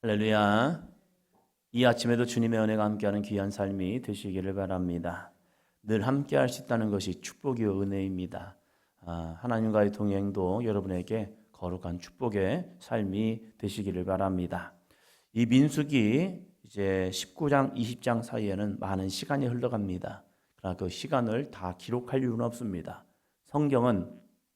할렐루야. 이 아침에도 주님의 은혜가 함께하는 귀한 삶이 되시기를 바랍니다. 늘 함께할 수 있다는 것이 축복이요 은혜입니다. 하나님과의 동행도 여러분에게 거룩한 축복의 삶이 되시기를 바랍니다. 이 민수기 이제 19장, 20장 사이에는 많은 시간이 흘러갑니다. 그러나 그 시간을 다 기록할 이유는 없습니다. 성경은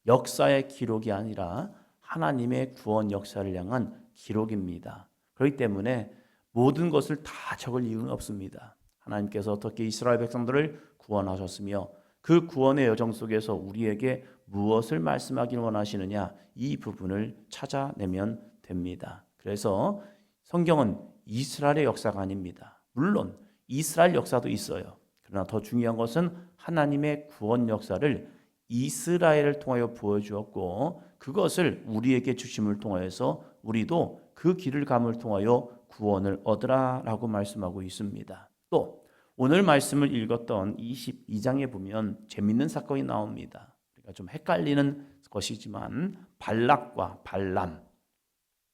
역사의 기록이 아니라 하나님의 구원 역사를 향한 기록입니다. 그렇기 때문에 모든 것을 다 적을 이유는 없습니다. 하나님께서 어떻게 이스라엘 백성들을 구원하셨으며 그 구원의 여정 속에서 우리에게 무엇을 말씀하기를 원하시느냐, 이 부분을 찾아내면 됩니다. 그래서 성경은 이스라엘의 역사가 아닙니다. 물론 이스라엘 역사도 있어요. 그러나 더 중요한 것은 하나님의 구원 역사를 이스라엘을 통하여 보여주었고, 그것을 우리에게 주심을 통하여서 우리도 그 길을 감을 통하여 구원을 얻으라라고 말씀하고 있습니다. 또 오늘 말씀을 읽었던 22장에 보면 재밌는 사건이 나옵니다. 그러니까 좀 헷갈리는 것이지만 발락과 발람,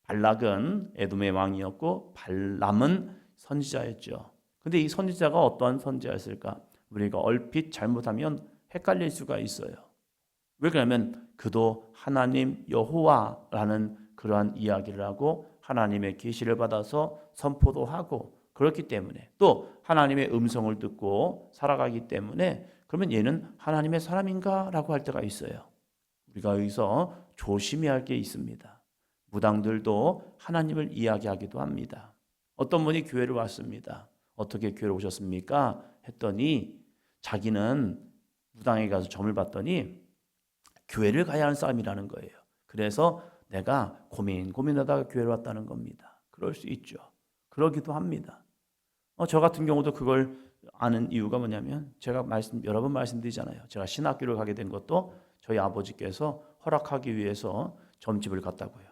발락은 에돔의 왕이었고 발람은 선지자였죠. 근데 이 선지자가 어떠한 선지자였을까? 우리가 얼핏 잘못하면 헷갈릴 수가 있어요. 왜 그러냐면 그도 하나님 여호와라는 그러한 이야기를 하고 하나님의 계시를 받아서 선포도 하고 그렇기 때문에, 또 하나님의 음성을 듣고 살아가기 때문에, 그러면 얘는 하나님의 사람인가? 라고 할 때가 있어요. 우리가 여기서 조심해야 할 게 있습니다. 무당들도 하나님을 이야기하기도 합니다. 어떤 분이 교회를 왔습니다. 어떻게 교회로 오셨습니까? 했더니 자기는 무당에 가서 점을 봤더니 교회를 가야 하는 사람이라는 거예요. 그래서 내가 고민하다가 교회를 왔다는 겁니다. 그럴 수 있죠. 그러기도 합니다. 저 같은 경우도 그걸 아는 이유가 뭐냐면, 제가 여러 번 말씀드리잖아요. 제가 신학교를 가게 된 것도 저희 아버지께서 허락하기 위해서 점집을 갔다고요.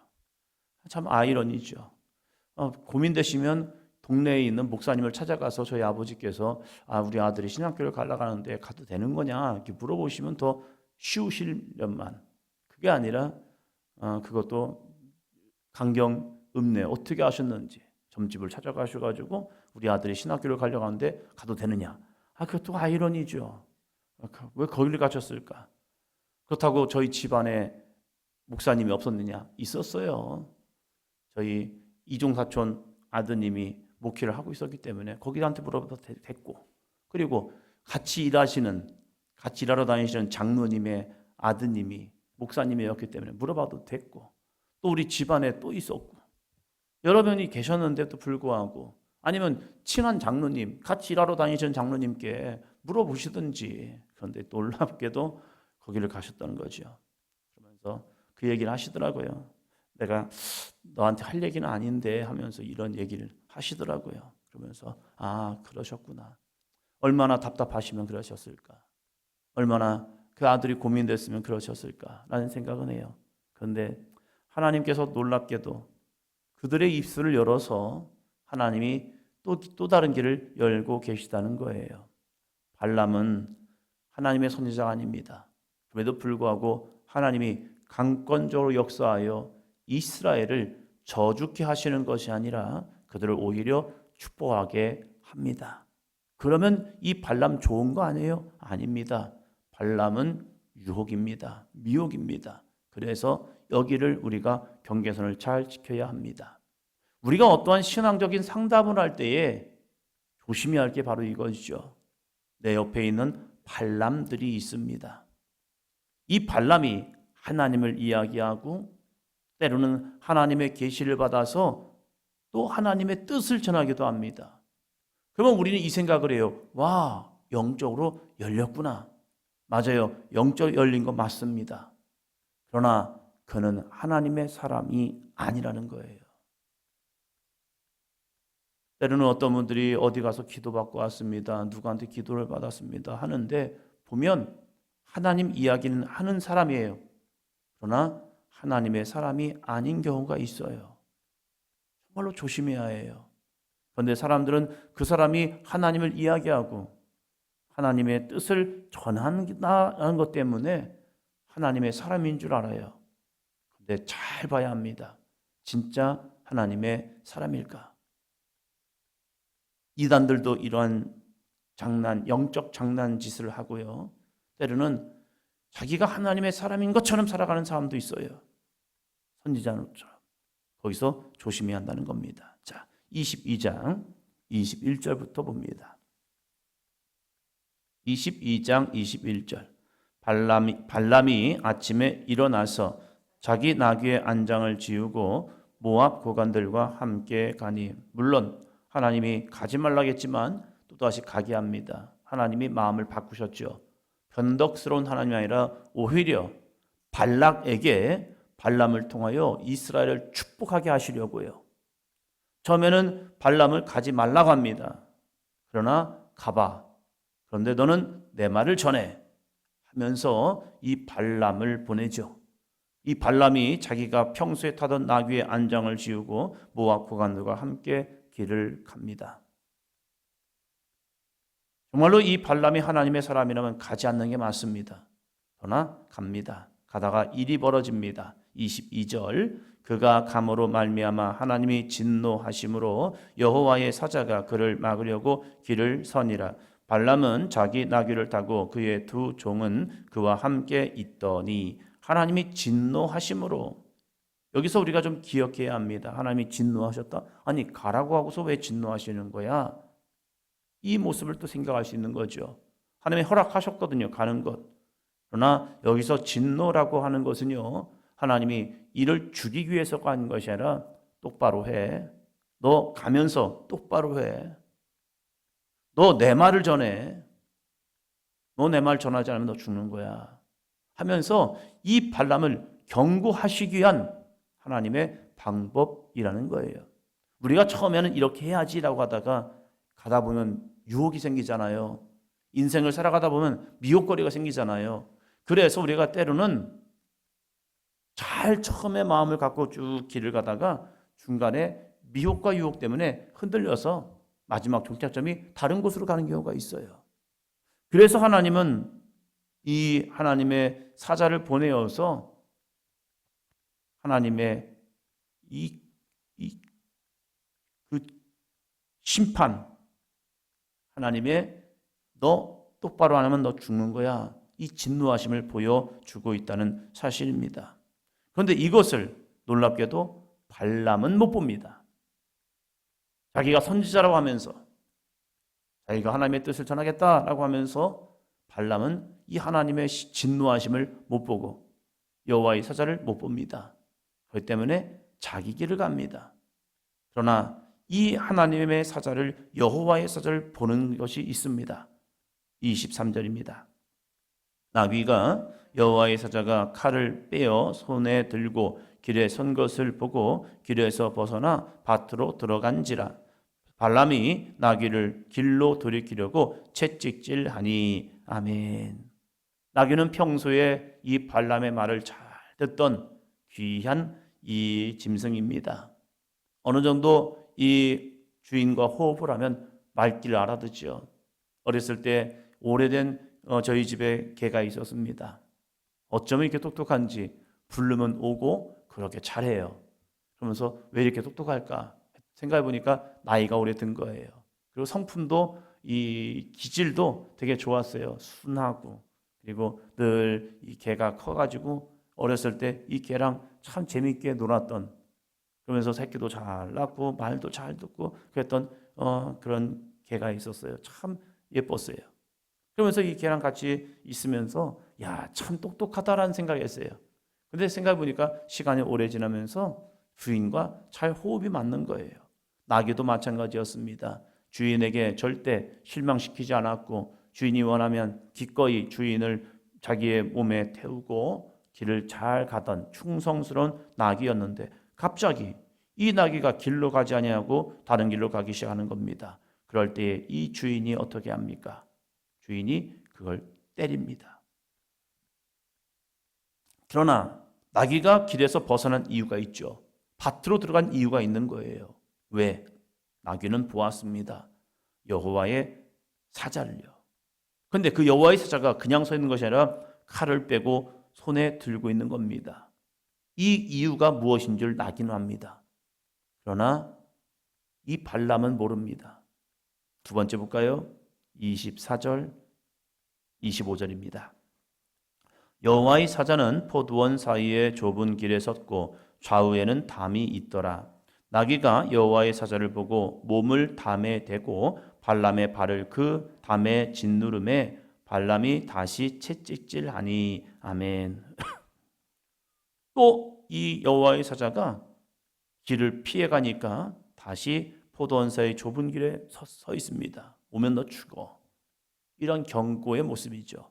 참 아이러니죠. 고민되시면 동네에 있는 목사님을 찾아가서 저희 아버지께서 우리 아들이 신학교를 가려고 하는데 가도 되는 거냐 이렇게 물어보시면 더 쉬우시련만, 그게 아니라 그것도 강경 읍내 어떻게 하셨는지 점집을 찾아가셔가지고 우리 아들이 신학교를 가려고 하는데 가도 되느냐. 그것도 아이러니죠. 왜 거기를 가셨을까? 그렇다고 저희 집안에 목사님이 없었느냐? 있었어요. 저희 이종사촌 아드님이 목회를 하고 있었기 때문에 거기한테 물어봐도 됐고, 그리고 같이 일하러 다니시는 장로님의 아드님이 목사님이었기 때문에 물어봐도 됐고, 또 우리 집안에 또 있었고, 여러 명이 계셨는데도 불구하고, 아니면 친한 장로님, 같이 일하러 다니시는 장로님께 물어보시든지. 그런데 놀랍게도 거기를 가셨다는 거죠. 그러면서 그 얘기를 하시더라고요. 내가 너한테 할 얘기는 아닌데 하면서 이런 얘기를 하시더라고요. 그러면서 그러셨구나. 얼마나 답답하시면 그러셨을까. 얼마나 그 아들이 고민됐으면 그러셨을까라는 생각은 해요. 그런데 하나님께서 놀랍게도 그들의 입술을 열어서 하나님이 또 다른 길을 열고 계시다는 거예요. 발람은 하나님의 선지자가 아닙니다. 그럼에도 불구하고 하나님이 강권적으로 역사하여 이스라엘을 저주케 하시는 것이 아니라 그들을 오히려 축복하게 합니다. 그러면 이 발람 좋은 거 아니에요? 아닙니다. 발람은 유혹입니다. 미혹입니다. 그래서 여기를 우리가 경계선을 잘 지켜야 합니다. 우리가 어떠한 신앙적인 상담을 할 때에 조심해야 할 게 바로 이것이죠. 내 옆에 있는 발람들이 있습니다. 이 발람이 하나님을 이야기하고 때로는 하나님의 계시를 받아서 또 하나님의 뜻을 전하기도 합니다. 그러면 우리는 이 생각을 해요. 와, 영적으로 열렸구나. 맞아요. 영적으로 열린 거 맞습니다. 그러나 그는 하나님의 사람이 아니라는 거예요. 때로는 어떤 분들이 어디 가서 기도받고 왔습니다. 누구한테 기도를 받았습니다. 하는데 보면 하나님 이야기는 하는 사람이에요. 그러나 하나님의 사람이 아닌 경우가 있어요. 정말로 조심해야 해요. 그런데 사람들은 그 사람이 하나님을 이야기하고 하나님의 뜻을 전한다는 것 때문에 하나님의 사람인 줄 알아요. 그런데 잘 봐야 합니다. 진짜 하나님의 사람일까? 이단들도 이러한 영적 장난짓을 하고요. 때로는 자기가 하나님의 사람인 것처럼 살아가는 사람도 있어요. 선지자처럼. 거기서 조심해야 한다는 겁니다. 자, 22장 21절부터 봅니다. 22장 21절. 발람이 아침에 일어나서 자기 나귀의 안장을 지우고 모압 고관들과 함께 가니, 물론 하나님이 가지 말라겠지만 또다시 가게 합니다. 하나님이 마음을 바꾸셨죠. 변덕스러운 하나님이 아니라 오히려 발락에게 발람을 통하여 이스라엘을 축복하게 하시려고요. 처음에는 발람을 가지 말라고 합니다. 그러나 가봐. 그런데 너는 내 말을 전해 하면서 이 발람을 보내죠. 이 발람이 자기가 평소에 타던 나귀의 안장을 지우고 모압 고관들과 함께 길을 갑니다. 정말로 이 발람이 하나님의 사람이라면 가지 않는 게 맞습니다. 그러나 갑니다. 가다가 일이 벌어집니다. 22절. 그가 감으로 말미암아 하나님이 진노하심으로 여호와의 사자가 그를 막으려고 길을 서니라. 발람은 자기 나귀를 타고 그의 두 종은 그와 함께 있더니, 하나님이 진노하심으로, 여기서 우리가 좀 기억해야 합니다. 하나님이 진노하셨다? 아니, 가라고 하고서 왜 진노하시는 거야? 이 모습을 또 생각할 수 있는 거죠. 하나님이 허락하셨거든요, 가는 것. 그러나 여기서 진노라고 하는 것은요, 하나님이 이를 죽이기 위해서 가는 것이 아니라 똑바로 해. 너 가면서 똑바로 해. 너 내 말을 전해. 너 내 말 전하지 않으면 너 죽는 거야. 하면서 이 발람을 경고하시기 위한 하나님의 방법이라는 거예요. 우리가 처음에는 이렇게 해야지라고 하다가 가다 보면 유혹이 생기잖아요. 인생을 살아가다 보면 미혹거리가 생기잖아요. 그래서 우리가 때로는 잘 처음에 마음을 갖고 쭉 길을 가다가 중간에 미혹과 유혹 때문에 흔들려서 마지막 종착점이 다른 곳으로 가는 경우가 있어요. 그래서 하나님은 이 하나님의 사자를 보내어서 하나님의 그 심판, 하나님의 너 똑바로 안 하면 너 죽는 거야, 이 진노하심을 보여주고 있다는 사실입니다. 그런데 이것을 놀랍게도 발람은 못 봅니다. 자기가 선지자라고 하면서, 자기가 하나님의 뜻을 전하겠다라고 하면서 발람은 이 하나님의 진노하심을 못 보고 여호와의 사자를 못 봅니다. 그렇기 때문에 자기 길을 갑니다. 그러나 이 하나님의 사자를, 여호와의 사자를 보는 것이 있습니다. 23절입니다. 나귀가 여호와의 사자가 칼을 빼어 손에 들고 길에 선 것을 보고 길에서 벗어나 밭으로 들어간지라. 발람이 나귀를 길로 돌이키려고 채찍질하니. 아멘. 나귀는 평소에 이 발람의 말을 잘 듣던 귀한 이 짐승입니다. 어느 정도 이 주인과 호흡을 하면 말귀를 알아듣죠. 어렸을 때 오래된 저희 집에 개가 있었습니다. 어쩌면 이렇게 똑똑한지 부르면 오고 그렇게 잘해요. 그러면서 왜 이렇게 똑똑할까 생각해 보니까 나이가 오래된 거예요. 그리고 성품도, 이 기질도 되게 좋았어요. 순하고. 그리고 늘 이 개가 커가지고 어렸을 때 이 개랑 참 재밌게 놀았던, 그러면서 새끼도 잘 낳고 말도 잘 듣고 그랬던 그런 개가 있었어요. 참 예뻤어요. 그러면서 이 개랑 같이 있으면서 야, 참 똑똑하다라는 생각을 했어요. 근데 생각해 보니까 시간이 오래 지나면서 주인과 잘 호흡이 맞는 거예요. 나귀도 마찬가지였습니다. 주인에게 절대 실망시키지 않았고, 주인이 원하면 기꺼이 주인을 자기의 몸에 태우고 길을 잘 가던 충성스러운 나귀였는데, 갑자기 이 나귀가 길로 가지 아니하고 다른 길로 가기 시작하는 겁니다. 그럴 때 이 주인이 어떻게 합니까? 주인이 그걸 때립니다. 그러나 나귀가 길에서 벗어난 이유가 있죠. 밭으로 들어간 이유가 있는 거예요. 왜? 나귀는 보았습니다. 여호와의 사자를요. 그런데 그 여호와의 사자가 그냥 서 있는 것이 아니라 칼을 빼고 손에 들고 있는 겁니다. 이 이유가 무엇인 줄 나귀는 압니다. 그러나 이 발람은 모릅니다. 두 번째 볼까요? 24절, 25절입니다. 여호와의 사자는 포도원 사이에 좁은 길에 섰고 좌우에는 담이 있더라. 나귀가 여호와의 사자를 보고 몸을 담에 대고 발람의 발을 그 담에 짓누름에 발람이 다시 채찍질하니. 아멘. 또 이 여호와의 사자가 길을 피해 가니까 다시 포도원 사이 좁은 길에 서 있습니다. 오면 너 죽어. 이런 경고의 모습이죠.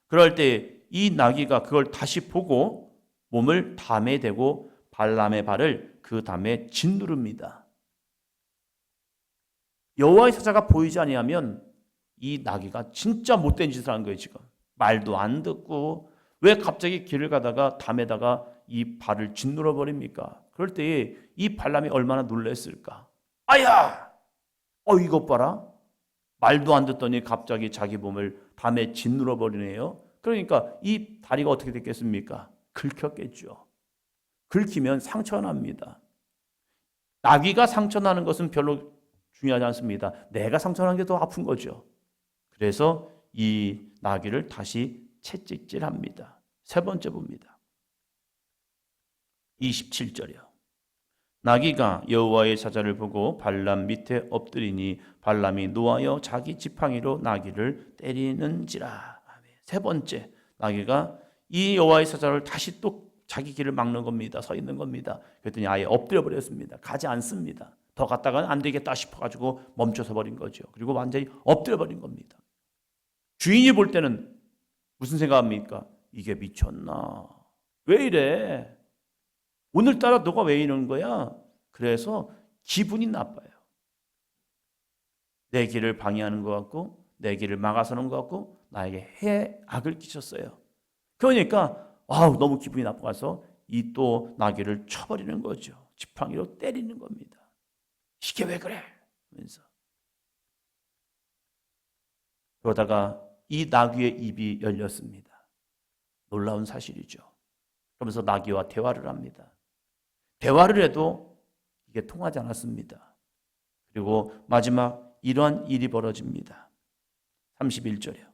그럴 때 이 나귀가 그걸 다시 보고 몸을 담에 대고 발람의 발을 그 담에 짓누릅니다. 여호와의 사자가 보이지 아니하면 이 나귀가 진짜 못된 짓을 한 거예요. 지금 말도 안 듣고 왜 갑자기 길을 가다가 담에다가 이 발을 짓누러 버립니까? 그럴 때에 이 발람이 얼마나 놀랐을까? 아야! 이것 봐라. 말도 안 듣더니 갑자기 자기 몸을 담에 짓누러 버리네요. 그러니까 이 다리가 어떻게 됐겠습니까? 긁혔겠죠. 긁히면 상처가 납니다. 나귀가 상처 나는 것은 별로 중요하지 않습니다. 내가 상처 나는 게 더 아픈 거죠. 그래서 이 나귀를 다시 채찍질합니다. 세 번째 봅니다. 27절이요. 나귀가 여호와의 사자를 보고 발람 밑에 엎드리니 발람이 노하여 자기 지팡이로 나귀를 때리는지라. 세 번째, 나귀가 이 여호와의 사자를 다시 또 자기 길을 막는 겁니다. 서 있는 겁니다. 그랬더니 아예 엎드려 버렸습니다. 가지 않습니다. 더 갔다가는 안 되겠다 싶어가지고 멈춰서 버린 거죠. 그리고 완전히 엎드려 버린 겁니다. 주인이 볼 때는 무슨 생각합니까? 이게 미쳤나? 왜 이래? 오늘따라 너가 왜 이러는 거야? 그래서 기분이 나빠요. 내 길을 방해하는 것 같고 내 길을 막아서는 것 같고 나에게 해악을 끼쳤어요. 그러니까 너무 기분이 나빠서 이 또 나귀를 쳐버리는 거죠. 지팡이로 때리는 겁니다. 이게 왜 그래? 하면서. 그러다가 이 나귀의 입이 열렸습니다. 놀라운 사실이죠. 그러면서 나귀와 대화를 합니다. 대화를 해도 이게 통하지 않았습니다. 그리고 마지막 이러한 일이 벌어집니다. 31절이요.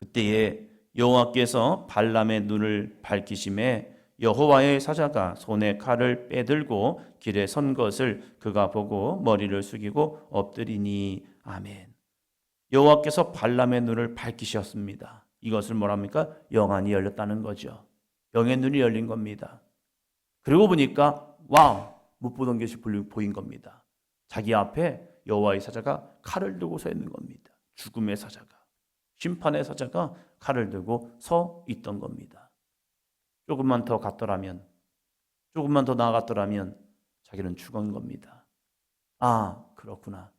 그때에 여호와께서 발람의 눈을 밝히심에 여호와의 사자가 손에 칼을 빼들고 길에 선 것을 그가 보고 머리를 숙이고 엎드리니. 아멘. 여호와께서 발람의 눈을 밝히셨습니다. 이것을 뭐랍니까? 영안이 열렸다는 거죠. 영의 눈이 열린 겁니다. 그리고 보니까 못 보던 것이 보인 겁니다. 자기 앞에 여호와의 사자가 칼을 들고 서 있는 겁니다. 죽음의 사자가, 심판의 사자가 칼을 들고 서 있던 겁니다. 조금만 더 갔더라면, 조금만 더 나아갔더라면 자기는 죽은 겁니다. 그렇구나.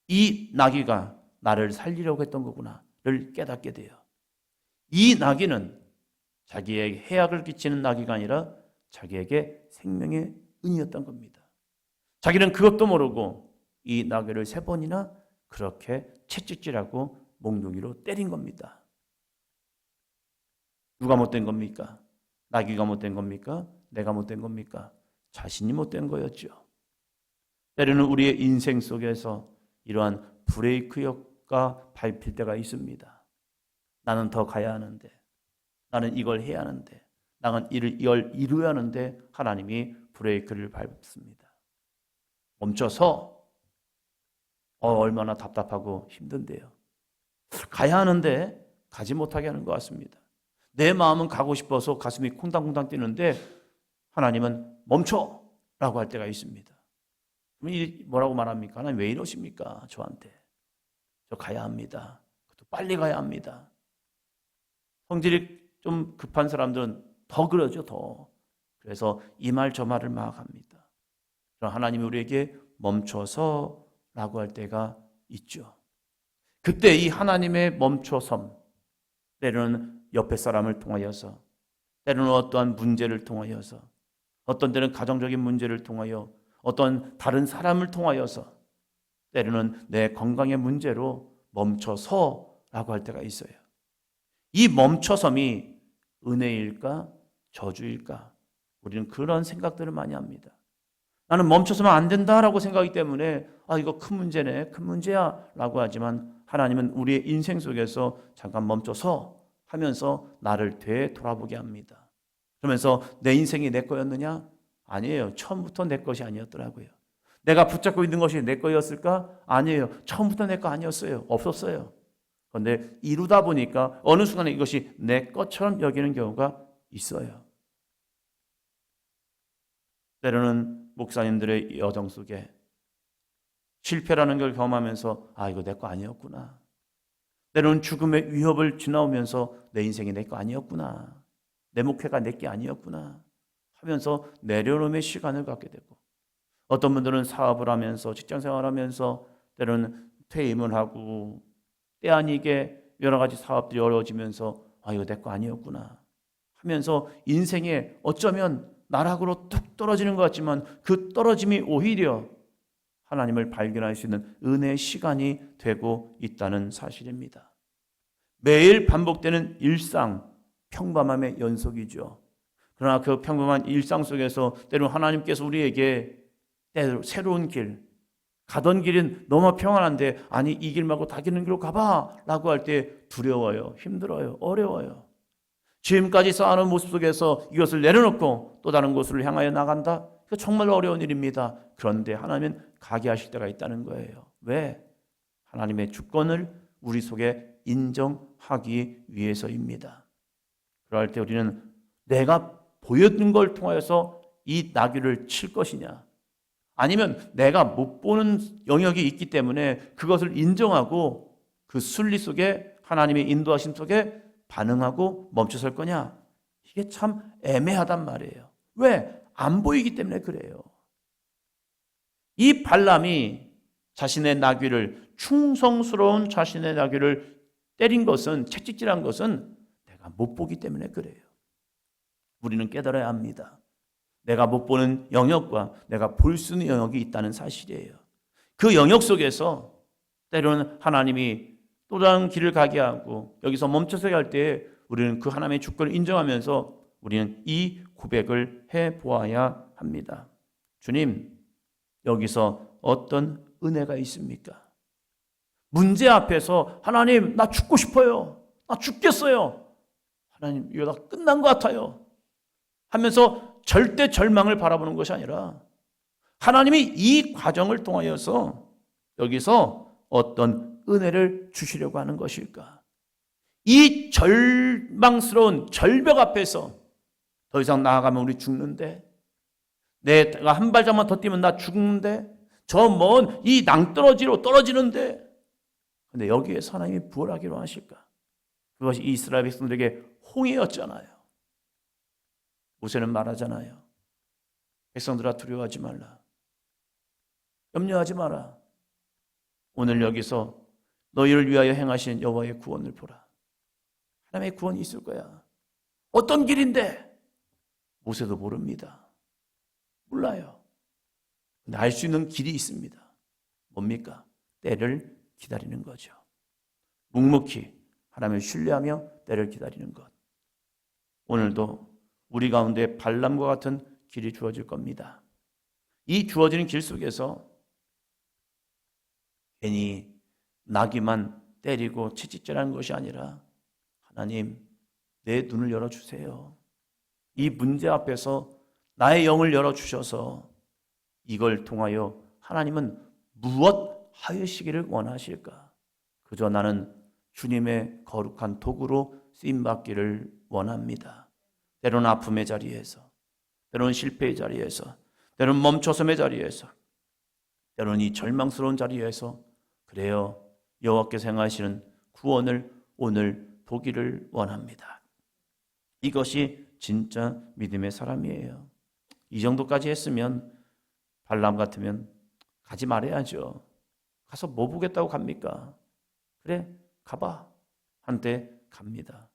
이 나귀가 나를 살리려고 했던 거구나를 깨닫게 돼요. 이 나귀는 자기에게 해악을 끼치는 나귀가 아니라 자기에게 생명의 은이었던 겁니다. 자기는 그것도 모르고 이 나귀를 3번이나 그렇게 채찍질하고 몽둥이로 때린 겁니다. 누가 못된 겁니까? 나귀가 못된 겁니까? 내가 못된 겁니까? 자신이 못된 거였죠. 때로는 우리의 인생 속에서 이러한 브레이크가 밟힐 때가 있습니다. 나는 더 가야 하는데, 나는 이걸 해야 하는데, 나는 이걸 이루어야 하는데 하나님이 브레이크를 밟습니다. 멈춰서 얼마나 답답하고 힘든데요. 가야 하는데 가지 못하게 하는 것 같습니다. 내 마음은 가고 싶어서 가슴이 콩당콩당 뛰는데 하나님은 멈춰라고 할 때가 있습니다. 그럼 뭐라고 말합니까? 하나님 왜 이러십니까? 저한테. 저 가야 합니다. 빨리 가야 합니다. 성질이 좀 급한 사람들은 더 그러죠, 더. 그래서 이 말 저 말을 막 합니다. 그럼 하나님이 우리에게 멈춰서라고 할 때가 있죠. 그때 이 하나님의 멈춰섬, 때로는 옆에 사람을 통하여서, 때로는 어떠한 문제를 통하여서, 어떤 때는 가정적인 문제를 통하여, 어떤 다른 사람을 통하여서, 때로는 내 건강의 문제로 멈춰서라고 할 때가 있어요. 이 멈춰섬이 은혜일까? 저주일까? 우리는 그런 생각들을 많이 합니다. 나는 멈춰서면 안 된다라고 생각하기 때문에 이거 큰 문제네, 큰 문제야 라고 하지만 하나님은 우리의 인생 속에서 잠깐 멈춰서 하면서 나를 되돌아보게 합니다. 그러면서 내 인생이 내 거였느냐? 아니에요. 처음부터 내 것이 아니었더라고요. 내가 붙잡고 있는 것이 내 거였을까? 아니에요. 처음부터 내 거 아니었어요. 없었어요. 그런데 이루다 보니까 어느 순간에 이것이 내 것처럼 여기는 경우가 있어요. 때로는 목사님들의 여정 속에 실패라는 걸 경험하면서 이거 내 거 아니었구나. 때로는 죽음의 위협을 지나오면서 내 인생이 내 거 아니었구나. 내 목회가 내 게 아니었구나 하면서 내려놓음의 시간을 갖게 되고, 어떤 분들은 사업을 하면서 직장생활을 하면서 때로는 퇴임을 하고 때 아니게 여러 가지 사업들이 어려워지면서 이거 내 거 아니었구나 하면서 인생에 어쩌면 나락으로 뚝 떨어지는 것 같지만 그 떨어짐이 오히려 하나님을 발견할 수 있는 은혜의 시간이 되고 있다는 사실입니다. 매일 반복되는 일상, 평범함의 연속이죠. 그러나 그 평범한 일상 속에서 때로는 하나님께서 우리에게 때로 새로운 길, 가던 길은 너무 평안한데 이 길 말고 다른 길로 가봐 라고 할 때 두려워요, 힘들어요, 어려워요. 지금까지 쌓아놓은 모습 속에서 이것을 내려놓고 또 다른 곳을 향하여 나간다? 그 정말 어려운 일입니다. 그런데 하나님은 가게 하실 때가 있다는 거예요. 왜? 하나님의 주권을 우리 속에 인정하기 위해서입니다. 그럴 때 우리는 내가 보여준 걸 통하여서 이 나귀를 칠 것이냐, 아니면 내가 못 보는 영역이 있기 때문에 그것을 인정하고 그 순리 속에 하나님의 인도하심 속에 반응하고 멈춰설 거냐? 이게 참 애매하단 말이에요. 왜? 안 보이기 때문에 그래요. 이 발람이 자신의 나귀를, 충성스러운 자신의 나귀를 때린 것은, 채찍질한 것은 내가 못 보기 때문에 그래요. 우리는 깨달아야 합니다. 내가 못 보는 영역과 내가 볼 수 있는 영역이 있다는 사실이에요. 그 영역 속에서 때로는 하나님이 또 다른 길을 가게 하고 여기서 멈춰서야 할 때 우리는 그 하나님의 주권을 인정하면서 우리는 이 고백을 해보아야 합니다. 주님, 여기서 어떤 은혜가 있습니까? 문제 앞에서 하나님, 나 죽고 싶어요. 나 죽겠어요. 하나님, 이거 다 끝난 것 같아요 하면서 절대 절망을 바라보는 것이 아니라 하나님이 이 과정을 통하여서 여기서 어떤 은혜를 주시려고 하는 것일까? 이 절망스러운 절벽 앞에서 더 이상 나아가면 우리 죽는데, 내가 한 발짝만 더 뛰면 나 죽는데, 저 먼 이 낭떠러지로 떨어지는데, 근데 여기에서 하나님이 부활하기로 하실까? 그것이 이스라엘 백성들에게 홍해였잖아요. 모세는 말하잖아요. 백성들아, 두려워하지 말라. 염려하지 마라. 오늘 여기서 너희를 위하여 행하신 여호와의 구원을 보라. 하나님의 구원이 있을 거야. 어떤 길인데? 모세도 모릅니다. 몰라요. 근데 알 수 있는 길이 있습니다. 뭡니까? 때를 기다리는 거죠. 묵묵히 하나님을 신뢰하며 때를 기다리는 것. 오늘도 우리 가운데 발람과 같은 길이 주어질 겁니다. 이 주어지는 길 속에서 괜히 나귀만 때리고 채찍질하는 것이 아니라 하나님, 내 눈을 열어주세요. 이 문제 앞에서 나의 영을 열어주셔서 이걸 통하여 하나님은 무엇 하시기를 원하실까? 그저 나는 주님의 거룩한 도구로 쓰임받기를 원합니다. 때로는 아픔의 자리에서, 때로는 실패의 자리에서, 때로는 멈춰섬의 자리에서, 때로는 이 절망스러운 자리에서 그래요, 여호와께서 행하시는 구원을 오늘 보기를 원합니다. 이것이 진짜 믿음의 사람이에요. 이 정도까지 했으면 발람 같으면 가지 말아야죠. 가서 뭐 보겠다고 갑니까? 그래, 가봐. 한때 갑니다.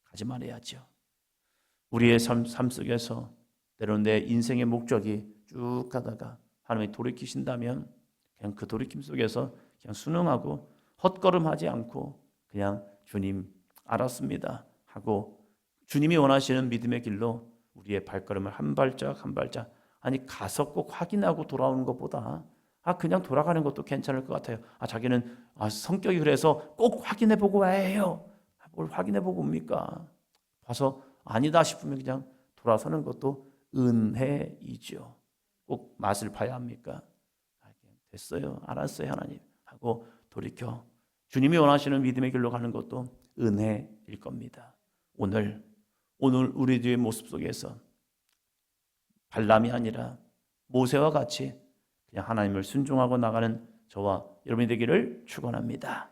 가지 말아야죠. 우리의 삶 속에서 때로는 내 인생의 목적이 쭉 가다가 하나님이 돌이키신다면 그냥 그 돌이킴 속에서 그냥 순응하고 헛걸음하지 않고 그냥 주님 알았습니다 하고 주님이 원하시는 믿음의 길로 우리의 발걸음을 한 발짝 한 발짝 아니 가서 꼭 확인하고 돌아오는 것보다 그냥 돌아가는 것도 괜찮을 것 같아요. 자기는 성격이 그래서 꼭 확인해 보고 와야 해요. 뭘 확인해 보고 옵니까? 봐서 아니다 싶으면 그냥 돌아서는 것도 은혜이죠. 꼭 맛을 봐야 합니까? 됐어요. 알았어요, 하나님. 하고 돌이켜 주님이 원하시는 믿음의 길로 가는 것도 은혜일 겁니다. 오늘 우리들의 모습 속에서 발람이 아니라 모세와 같이 그냥 하나님을 순종하고 나가는 저와 여러분이 되기를 축원합니다.